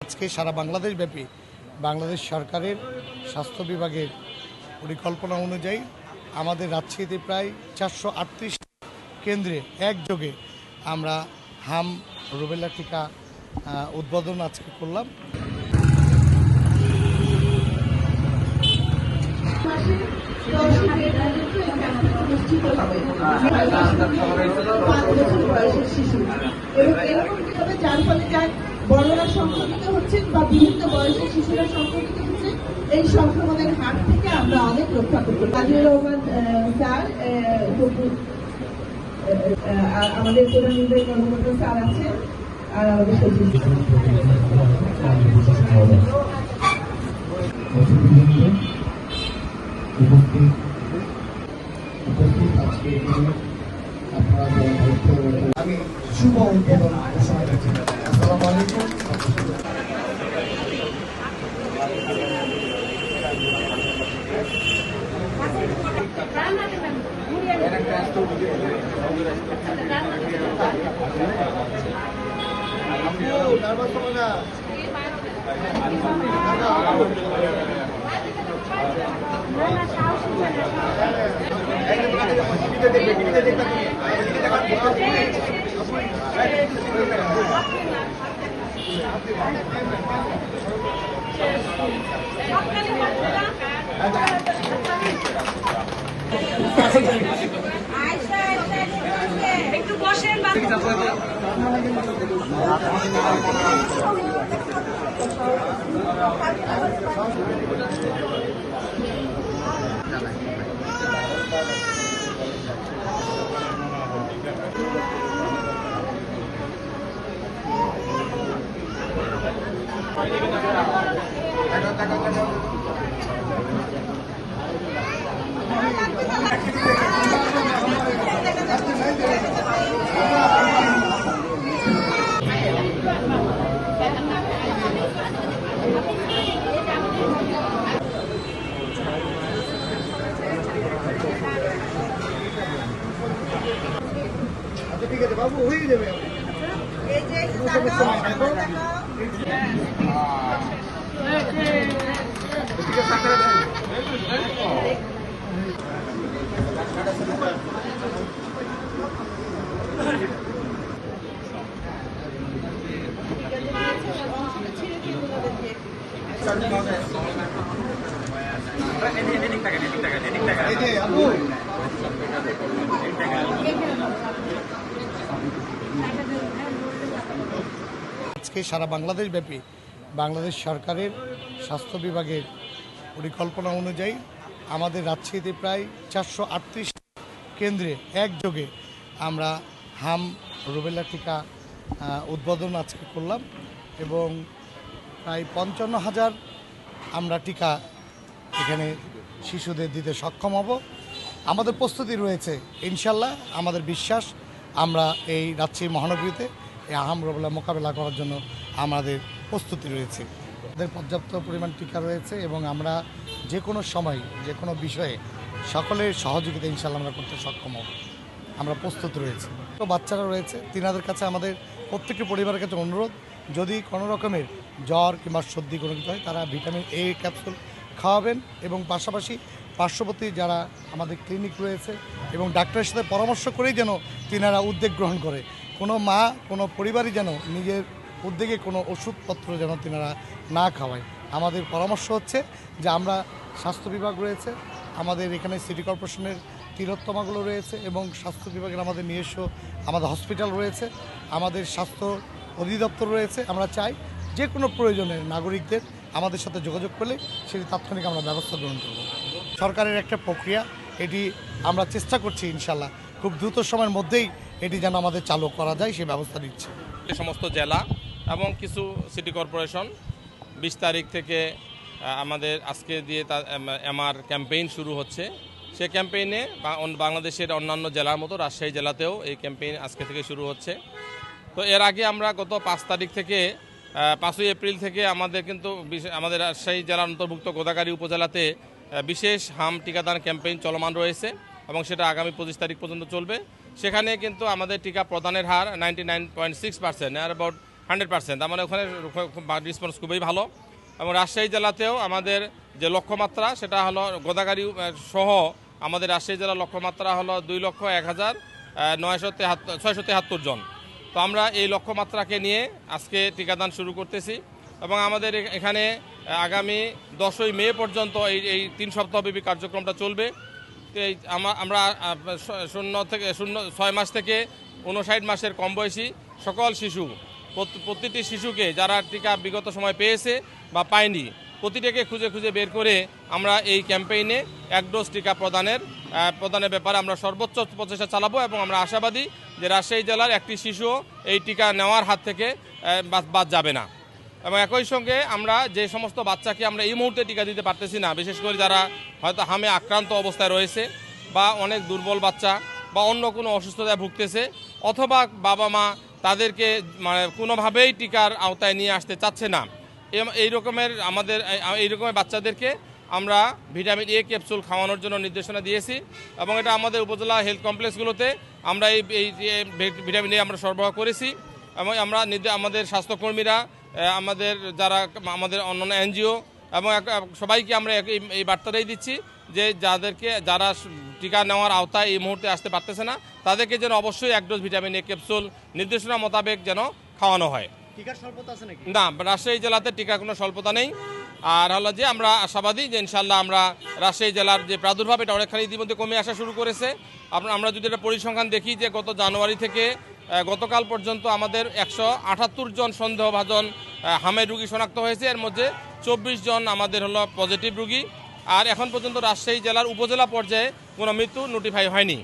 আজকে সারা বাংলাদেশ ব্যাপী বাংলাদেশ সরকারের স্বাস্থ্য বিভাগের পরিকল্পনা অনুযায়ী আমাদের রাজশাহীতে প্রায় 438 কেন্দ্রে একযোগে আমরা হাম রুবেলা টিকা উদ্বোধন আজকে করলাম। বড়রা সংক্রমিত হচ্ছেন বা বিভিন্ন বয়সের শিশুরা সংক্রমিত হচ্ছেন, এই সংক্রমণের হাত থেকে আমরা অনেক রক্ষা করতে পারি। আজিজুর রহমান স্যার, আমাদের প্রধান নির্বাহী কর্মকর্তা স্যার আছেন, আর আমি শুভ উদ্বোধন ঘোষণা করছি। আসসালামু আলাইকুম। একটু বসেন। ঠিক আছে বাবু, হয়ে যাবে। আজকে সারা বাংলাদেশ ব্যাপী বাংলাদেশ সরকারের স্বাস্থ্য বিভাগের পরিকল্পনা অনুযায়ী আমাদের রাজশাহীতে প্রায় 438 কেন্দ্রে একযোগে আমরা হাম রুবেলা টিকা উদ্বোধন আজকে করলাম এবং প্রায় 55,000 আমরা টিকা এখানে শিশুদের দিতে সক্ষম হব। আমাদের প্রস্তুতি রয়েছে ইনশাল্লাহ। আমাদের বিশ্বাস আমরা এই রাজশাহী মহানগরীতে এই আহাম রুবেলা মোকাবেলা করার জন্য আমাদের প্রস্তুতি রয়েছে। আমাদের পর্যাপ্ত পরিমাণ টিকা রয়েছে এবং আমরা যে কোনো সময় যে কোনো বিষয়ে সকলের সহযোগিতা ইনশাল্লাহ আমরা করতে সক্ষম হব। আমরা প্রস্তুত রয়েছি। তো বাচ্চারা রয়েছে, তিনাদের কাছে আমাদের প্রত্যেকটি পরিবারের কাছে অনুরোধ, যদি কোনো রকমের জ্বর কিংবা সর্দি কোনো কিছু হয় তারা ভিটামিন এ ক্যাপসুল খাওয়াবেন এবং পাশাপাশি পার্শ্ববর্তী যারা আমাদের ক্লিনিক রয়েছে এবং ডাক্তারের সাথে পরামর্শ করেই যেন তিনারা উদ্যোগ গ্রহণ করে। কোনো মা কোনো পরিবারই যেন নিজের উদ্যোগে কোনো ওষুধপত্র যেন তিনারা না খাওয়ায়। আমাদের পরামর্শ হচ্ছে যে আমরা স্বাস্থ্য বিভাগ রয়েছে, আমাদের এখানে সিটি কর্পোরেশনের তিলোত্তমাগুলো রয়েছে এবং স্বাস্থ্য বিভাগের আমাদের নিজস্ব আমাদের হসপিটাল রয়েছে, আমাদের স্বাস্থ্য অধিদপ্তর রয়েছে। আমরা চাই যে কোনো প্রয়োজনে নাগরিকদের আমাদের সাথে যোগাযোগ করলে সেটি তাৎক্ষণিক আমরা ব্যবস্থা গ্রহণ করব। সরকারের একটা প্রক্রিয়া, এটি আমরা চেষ্টা করছি ইনশাল্লাহ খুব দ্রুত সময়ের মধ্যেই এটি যেন আমাদের চালু করা যায় সেই ব্যবস্থা নিচ্ছে। সমস্ত জেলা এবং কিছু সিটি কর্পোরেশন 20 তারিখ থেকে আমাদের আজকে দিয়ে এমআর ক্যাম্পেইন শুরু হচ্ছে। সে ক্যাম্পেইনে বাংলাদেশের অন্যান্য জেলার মতো রাজশাহী জেলাতেও এই ক্যাম্পেইন আজকে থেকে শুরু হচ্ছে। তো এর আগে আমরা গত 5 তারিখ থেকে 5ই এপ্রিল থেকে আমাদের কিন্তু আমাদের রাজশাহী জেলার অন্তর্ভুক্ত গোদাগাড়ী উপজেলাতে বিশেষ হাম টিকাদান ক্যাম্পেইন চলমান রয়েছে এবং সেটা আগামী 25 তারিখ পর্যন্ত চলবে। সেখানে কিন্তু আমাদের টিকা প্রদানের হার 99.6%, আর অ্যাবাউট 100%, আমার ওখানে রেসপন্স খুবই ভালো। এবং রাজশাহী জেলাতেও আমাদের যে লক্ষ্যমাত্রা সেটা হলো গোদাগাড়ি সহ আমাদের রাজশাহী জেলার লক্ষ্যমাত্রা হলো 2,01,673 জন। তো আমরা এই লক্ষ্যমাত্রাকে নিয়ে আজকে টিকাদান শুরু করতেছি এবং আমাদের এখানে আগামী 10ই মে পর্যন্ত এই 3 সপ্তাহব্যাপী কার্যক্রমটা চলবে। তো আমরা 6 মাস থেকে 59 মাসের কম বয়সী সকল শিশু, প্রতিটি শিশুকে যারা টিকা বিগত সময় পেয়েছে বা পায়নি, প্রতিটাকে খুঁজে খুঁজে বের করে আমরা এই ক্যাম্পেইনে 1 ডোজ টিকা প্রদানের ব্যাপারে আমরা সর্বোচ্চ প্রচেষ্টা চালাবো এবং আমরা আশাবাদী যে রাজশাহী জেলার একটি শিশু এই টিকা নেওয়ার হাত থেকে বাদ যাবে না। এবং একই সঙ্গে আমরা যে সমস্ত বাচ্চাকে আমরা এই মুহূর্তে টিকা দিতে পারতেছি না, বিশেষ করে যারা হয়তো হামে আক্রান্ত অবস্থায় রয়েছে বা অনেক দুর্বল বাচ্চা বা অন্য কোনো অসুস্থতায় ভুগতেছে, অথবা বাবা মা তাদেরকে মানে কোনোভাবেই টিকার আওতায় নিয়ে আসতে চাচ্ছে না, এই রকমের বাচ্চাদেরকে আমরা ভিটামিন এ ক্যাপসুল খাওয়ানোর জন্য নির্দেশনা দিয়েছি এবং এটা আমাদের উপজেলা হেলথ কমপ্লেক্সগুলোতে আমরা এই ভিটামিন এ আমরা সরবরাহ করেছি। এবং আমরা আমাদের স্বাস্থ্যকর্মীরা, আমাদের যারা আমাদের অন্যান্য এনজিও এবং সবাইকে আমরা এই বার্তাটাই দিচ্ছি যে যারা টিকা নেওয়ার আওতায় এই মুহূর্তে আসতে পারতেছে না, তাদেরকে যেন অবশ্যই 1 ডোজ ভিটামিন এ ক্যাপসুল নির্দেশনা মোতাবেক যেন খাওয়ানো হয়। টিকার স্বল্পতা আছে নাকি? না, রাজশাহী জেলাতে টিকার কোনো স্বল্পতা নেই। আর হলো যে আমরা আশাবাদী যে ইনশাল্লাহ আমরা রাজশাহী জেলার যে প্রাদুর্ভাব এটা অনেকখানি ইতিমধ্যে কমে আসা শুরু করেছে। আমরা যদি এটা পরিসংখ্যান দেখি যে গত জানুয়ারি থেকে গতকাল পর্যন্ত আমাদের 178 জন সন্দেহভাজন হামের রুগী শনাক্ত হয়েছে, এর মধ্যে 24 জন আমাদের হলো পজিটিভ রুগী। আর এখন পর্যন্ত রাজশাহী জেলার উপজেলা পর্যায়ে কোনো মৃত্যু নোটিফাই হয়নি।